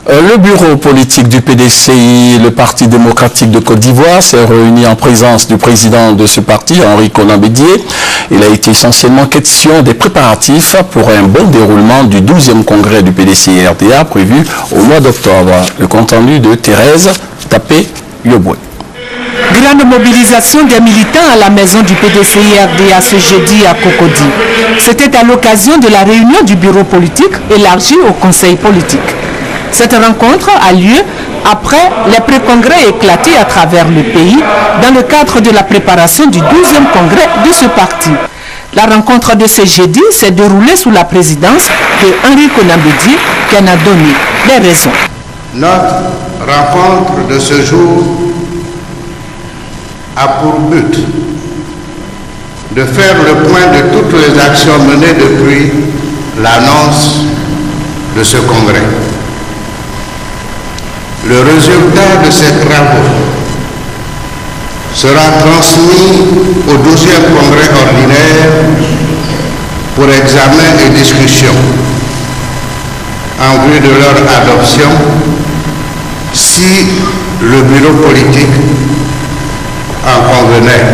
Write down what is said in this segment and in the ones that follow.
Le bureau politique du PDCI, le Parti démocratique de Côte d'Ivoire, s'est réuni en présence du président de ce parti, Henri Konan Bédié. Il a été essentiellement question des préparatifs pour un bon déroulement du 12e congrès du PDCI-RDA prévu au mois d'octobre. Le compte-rendu de Thérèse Tapé-Yoboué. Grande mobilisation des militants à la maison du PDCI-RDA ce jeudi à Cocody. C'était à l'occasion de la réunion du bureau politique élargi au conseil politique. Cette rencontre a lieu après les pré-congrès éclatés à travers le pays dans le cadre de la préparation du 12e congrès de ce parti. La rencontre de ce jeudi s'est déroulée sous la présidence de Henri Konan Bédié qui en a donné les raisons. Notre rencontre de ce jour a pour but de faire le point de toutes les actions menées depuis l'annonce de ce congrès. Le résultat de ces travaux sera transmis au 12e congrès ordinaire pour examen et discussion en vue de leur adoption si le bureau politique en convenait.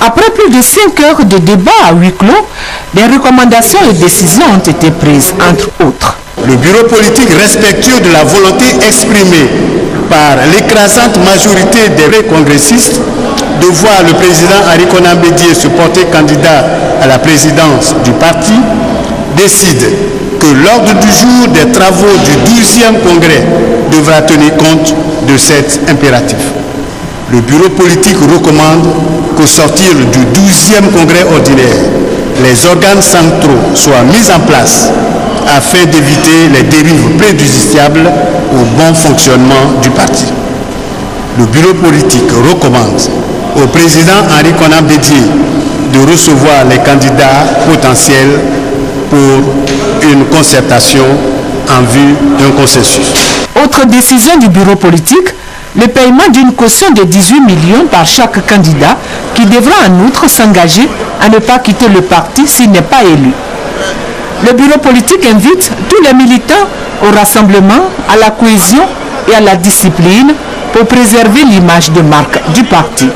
Après plus de 5 heures de débat à huis clos, des recommandations et décisions ont été prises, entre autres. Le bureau politique respectueux de la volonté exprimée par l'écrasante majorité des pré-congressistes de voir le président Henri Konan Bédié se porter candidat à la présidence du parti, décide que l'ordre du jour des travaux du 12e congrès devra tenir compte de cet impératif. Le bureau politique recommande qu'au sortir du 12e congrès ordinaire, les organes centraux soient mis en place afin d'éviter les dérives préjudiciables au bon fonctionnement du parti. Le bureau politique recommande au président Henri Konan Bédié de recevoir les candidats potentiels pour une concertation en vue d'un consensus. Autre décision du bureau politique, le paiement d'une caution de 18 millions par chaque candidat qui devra en outre s'engager à ne pas quitter le parti s'il n'est pas élu. Le bureau politique invite tous les militants au rassemblement, à la cohésion et à la discipline pour préserver l'image de marque du parti.